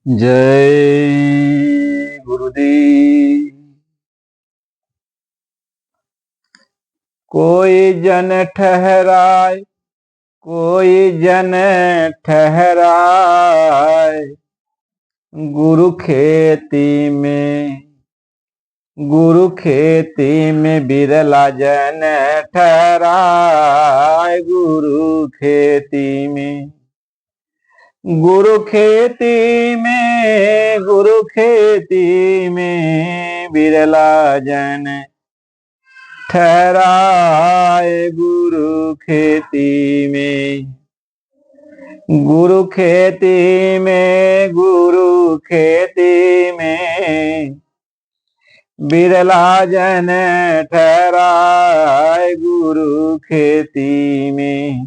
जय गुरुदेव। कोई जन ठहराए, कोई जन ठहराए, गुरु खेती में बिरला जन ठहराए। गुरु खेती में बिरला जन ठहराए। गुरु खेती में बिरला जन ठहराए। गुरु खेती में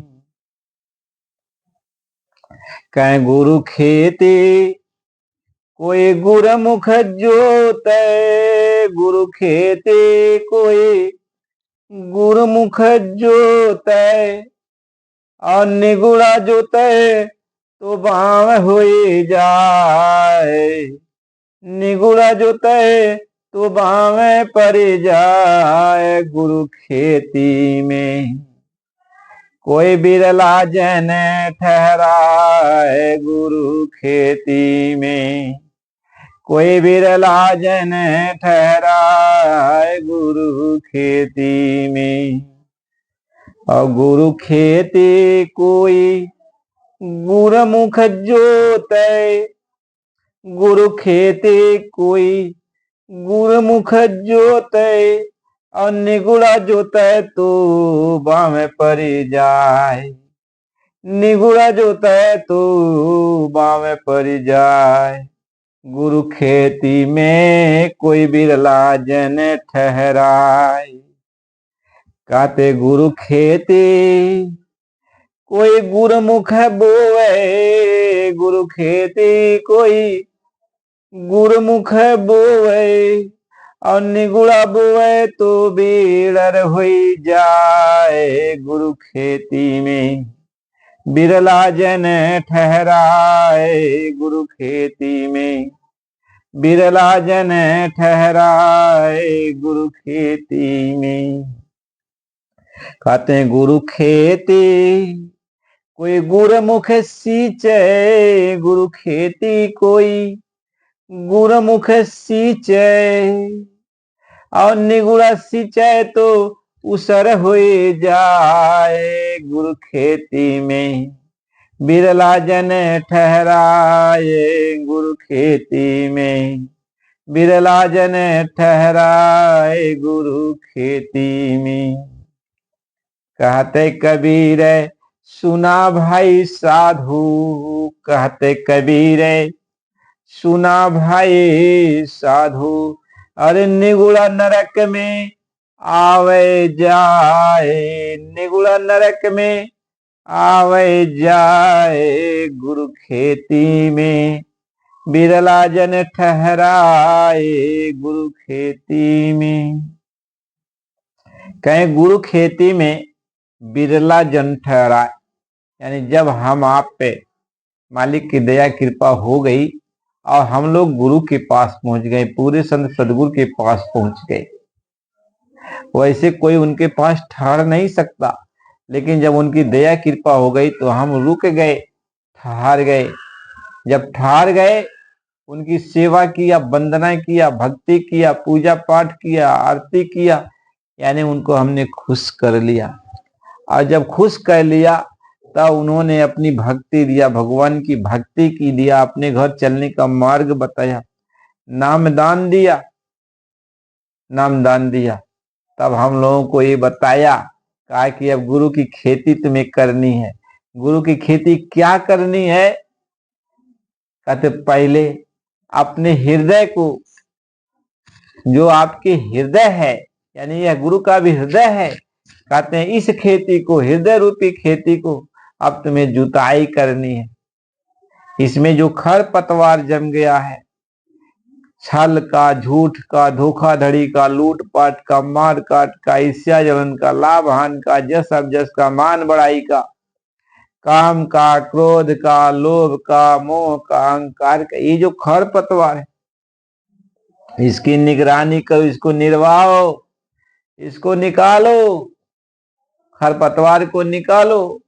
कह गुरु खेती कोई गुरमुख जोते। गुरु खेती कोई गुरमुख जोते, और निगुड़ा जोते तो बाम हुई जाए। निगुड़ा जोते तो बाम पर जाए। गुरु खेती में कोई बिरला जन ठहराए। गुरु खेती में कोई बिरला जन ठहराए। गुरु खेती में और गुरु खेती कोई गुरमुख जोते। गुरु खेती कोई गुरमुख जोते, और निगुड़ा जोते तो बाम पर जाए। निगुड़ा जोते तो बाम पर जाए। गुरु खेती में कोई बिरला जन ठहराए। कहते गुरु खेती कोई गुरमुख बोए। गुरु खेती कोई गुरमुख बोए, और निगुड़ा बोए तो बिरल हुई जाए। गुरु खेती में बिरला जन ठहराए। गुरु खेती में बिरला जन ठहराए। गुरु खेती में कहते हैं गुरु खेती कोई गुरमुख सींचे। गुरु खेती कोई गुरमुख सींचे, और निगुड़ा सींचे तो उसर हुई जाए। गुरु खेती में बिरला जन ठहराए। गुरु खेती में बिरला जन ठहराए। गुरु खेती में कहते कबीर सुना भाई साधु। कहते कबीर सुना भाई साधु, अरे निगुड़ा नरक में आवे जाए। निगुड़ा नरक में आवे जाए। गुरु खेती में बिरला जन ठहराए। गुरु खेती में कहें गुरु खेती में बिरला जन ठहराए, यानी जब हम आप पे मालिक की दया कृपा हो गई और हम लोग गुरु के पास पहुंच गए, पूरे संत सदगुरु के पास पहुंच गए। वैसे कोई उनके पास ठहर नहीं सकता, लेकिन जब उनकी दया कृपा हो गई तो हम रुक गए, ठहर गए। जब ठहर गए, उनकी सेवा किया, वंदना किया, भक्ति किया, पूजा पाठ किया, आरती किया, यानी उनको हमने खुश कर लिया। और जब खुश कर लिया तब उन्होंने अपनी भक्ति दिया, भगवान की भक्ति की दिया, अपने घर चलने का मार्ग बताया, नामदान दिया। तब हम लोगों को ये बताया, कहा कि अब गुरु की खेती तुम्हें करनी है। गुरु की खेती क्या करनी है? कहते पहले अपने हृदय को, जो आपके हृदय है, यानी यह गुरु का भी हृदय है, कहते हैं इस खेती को, हृदय रूपी खेती को अब तुम्हें जुताई करनी है। इसमें जो खर पतवार जम गया है, छल का, झूठ का, धोखाधड़ी का, लूटपाट का, मार काट का, ईर्ष्या जलन का, लाभ हानि का, जस अवजस का, मान बढ़ाई का, काम का, क्रोध का, लोभ का, मोह का, अहंकार का, ये जो खरपतवार है इसकी निगरानी करो, इसको निर्वाहो, इसको निकालो, खरपतवार को निकालो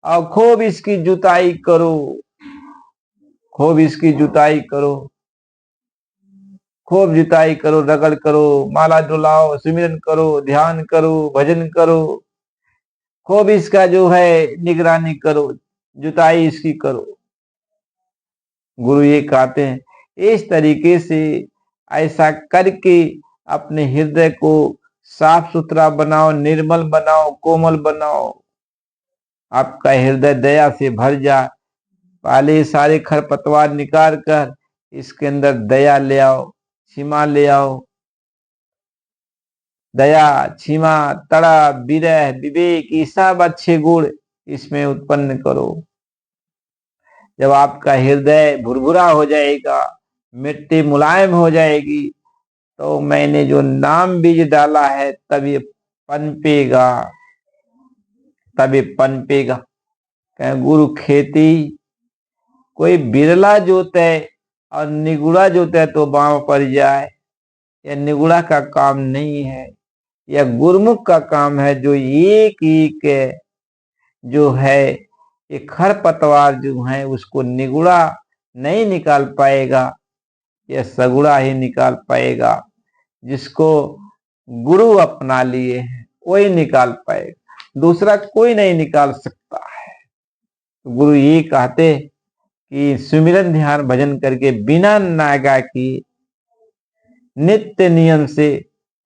और खूब इसकी जुताई करो, खूब इसकी जुताई करो, खूब जुताई करो, रगड़ करो, माला डुलाओ, सिमरन करो, ध्यान करो, भजन करो, खूब इसका जो है निगरानी करो, जुताई इसकी करो। गुरु ये कहते हैं इस तरीके से ऐसा करके अपने हृदय को साफ सुथरा बनाओ, निर्मल बनाओ, कोमल बनाओ, आपका हृदय दया से भर जाए। पहले सारे खरपतवार निकाल कर इसके अंदर दया ले आओ, क्षमा ले आओ। दया, क्षमा, तड़ा, विरह, विवेक, ये सब अच्छे गुण इसमें उत्पन्न करो। जब आपका हृदय भुरभुरा हो जाएगा, मिट्टी मुलायम हो जाएगी, तो मैंने जो नाम बीज डाला है तब ये पनपेगा, तब ये पनपेगा। कहें गुरु खेती कोई बिरला जोते और निगुड़ा जोते तो बाँव पड़ जाए, यह निगुड़ा का काम नहीं है, यह गुरुमुख का काम है। जो एक एक जो है ये खरपतवार जो है उसको निगुड़ा नहीं निकाल पाएगा, यह सगुड़ा ही निकाल पाएगा। जिसको गुरु अपना लिए हैं वही निकाल पाएगा, दूसरा कोई नहीं निकाल सकता है। तो गुरु ये कहते कि सुमिरन ध्यान भजन करके बिना नागा की नित्य नियम से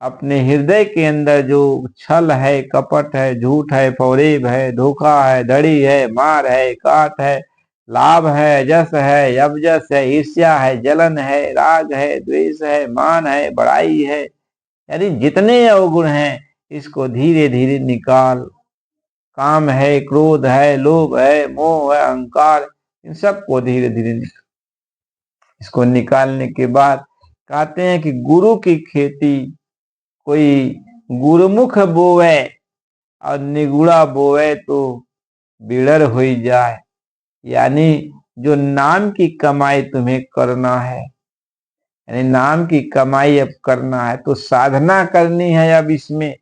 अपने हृदय के अंदर जो छल है, कपट है, झूठ है, फौरेब है, धोखा है, धड़ी है, मार है, काट है, लाभ है, जस है, अबजस है, ईर्ष्या है, जलन है, राग है, द्वेष है, मान है, बड़ाई है, यानी जितने अवगुण हैं इसको धीरे धीरे निकाल। काम है, क्रोध है, लोभ है, मोह है, अहंकार, इन सबको धीरे धीरे निकाल। इसको निकालने के बाद कहते हैं कि गुरु की खेती कोई गुरुमुख बोवे और निगुड़ा बोवे तो बिड़र हो जाए। यानी जो नाम की कमाई तुम्हें करना है, यानी नाम की कमाई अब करना है तो साधना करनी है। अब इसमें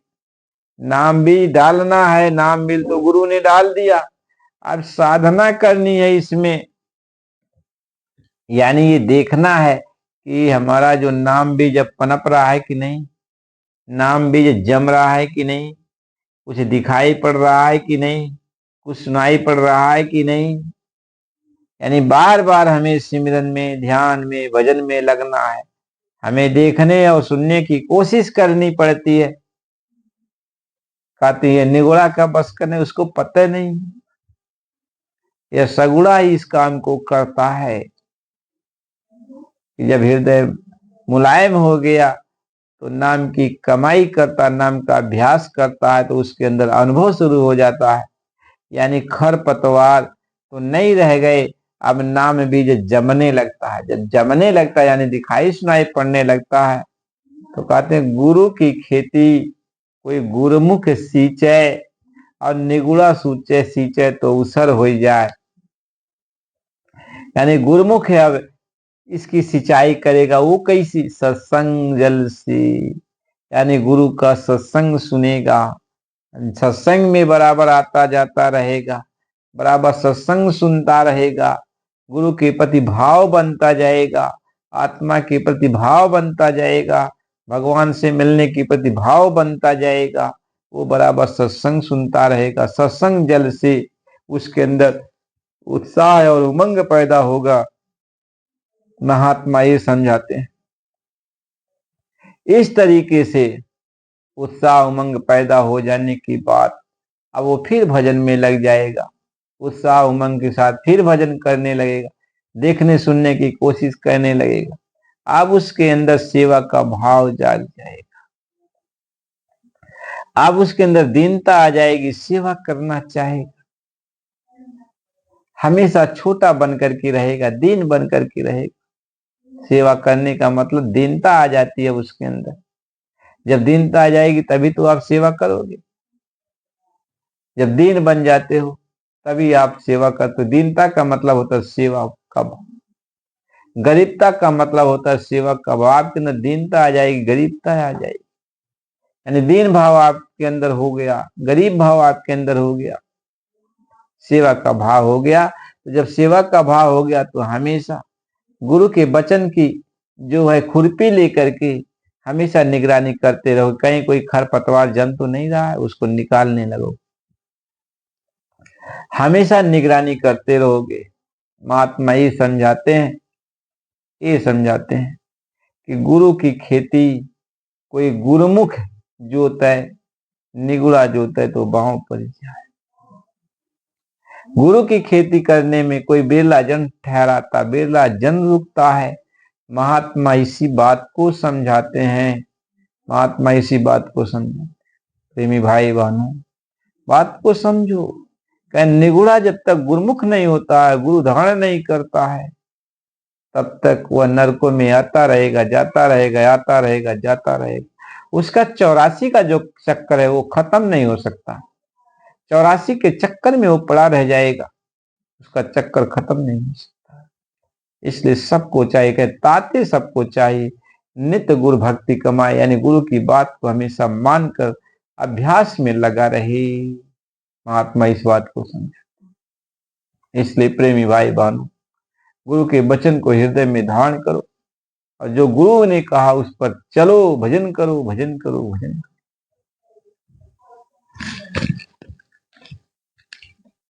नाम भी डालना है, नाम भी तो गुरु ने डाल दिया, अब साधना करनी है इसमें। यानी ये देखना है कि हमारा जो नाम बीज अब पनप रहा है कि नहीं, नाम बीज जम रहा है कि नहीं, कुछ दिखाई पड़ रहा है कि नहीं, कुछ सुनाई पड़ रहा है कि नहीं। यानी बार बार हमें सिमरन में, ध्यान में, भजन में लगना है, हमें देखने और सुनने की कोशिश करनी पड़ती है। कहती है निगुड़ा का बस करने, उसको पता नहीं, यह सगुड़ा ही इस काम को करता है। जब हृदय मुलायम हो गया तो नाम की कमाई करता, नाम का अभ्यास करता है तो उसके अंदर अनुभव शुरू हो जाता है। यानी खरपतवार तो नहीं रह गए, अब नाम बीज जमने लगता है। जब जमने लगता है यानी दिखाई सुनाई पड़ने लगता है तो कहते हैं गुरु की खेती कोई गुरुमुख सींचे और निगुड़ा सूचे सींचे तो उसर हो जाए। यानी गुरुमुख है, अब इसकी सिंचाई करेगा वो कैसी, सत्संग जल से, यानी गुरु का सत्संग सुनेगा, सत्संग में बराबर आता जाता रहेगा, बराबर सत्संग सुनता रहेगा, गुरु के प्रति भाव बनता जाएगा, आत्मा के प्रति भाव बनता जाएगा, भगवान से मिलने के प्रति भाव बनता जाएगा। वो बराबर सत्संग सुनता रहेगा, सत्संग जल से उसके अंदर उत्साह और उमंग पैदा होगा। महात्मा ये समझाते हैं इस तरीके से उत्साह उमंग पैदा हो जाने की बात, अब वो फिर भजन में लग जाएगा, उत्साह उमंग के साथ फिर भजन करने लगेगा, देखने सुनने की कोशिश करने लगेगा। अब उसके अंदर सेवा का भाव जाग जाएगा, अब उसके अंदर दीनता आ जाएगी, सेवा करना चाहेगा, हमेशा छोटा बन करके रहेगा, दीन बन करके रहेगा। सेवा करने का मतलब दीनता आ जाती है उसके अंदर। जब दीनता आ जाएगी तभी तो आप सेवा करोगे। जब दीन बन जाते हो तभी आप सेवा करते। दीनता का मतलब होता है सेवा का भाव, गरीबता का मतलब होता है सेवा का भाव। आपके अंदर दीनता आ जाएगी, गरीबता आ जाएगी, यानी दीन भाव आपके अंदर हो गया, गरीब भाव आपके अंदर हो गया, सेवा का भाव हो गया। तो जब सेवा का भाव हो गया तो हमेशा गुरु के वचन की जो है खुरपी लेकर के हमेशा निगरानी करते रहो, कहीं कोई खरपतवार जम तो नहीं रहा है, उसको निकालने लगो, हमेशा निगरानी करते रहोगे। महात्मा ये समझाते हैं कि गुरु की खेती कोई गुरुमुख जोत है, निगुड़ा जोत है तो बाहों पर जाए। गुरु की खेती करने में कोई बिरला जन ठहराता, बिरला जन रुकता है। महात्मा इसी बात को समझाते हैं, महात्मा इसी बात को समझाते। प्रेमी भाई बहनों, बात को समझो। कह निगुड़ा जब तक गुरुमुख नहीं होता है, गुरु धारण नहीं करता है, तब तक वह नरकों में आता रहेगा, जाता रहेगा, आता रहेगा, जाता रहेगा। उसका 84 का जो चक्कर है वो खत्म नहीं हो सकता। 84 के चक्कर में वो पड़ा रह जाएगा, उसका चक्कर खत्म नहीं हो सकता। इसलिए सबको चाहिए, कि ताते सबको चाहिए नित्य गुरु भक्ति कमाए, यानी गुरु की बात को हमेशा मानकर अभ्यास में लगा रहे। महात्मा इस बात को समझे। इसलिए प्रेमी भाई बहनों, गुरु के वचन को हृदय में धारण करो और जो गुरु ने कहा उस पर चलो, भजन करो, भजन करो, भजन करो।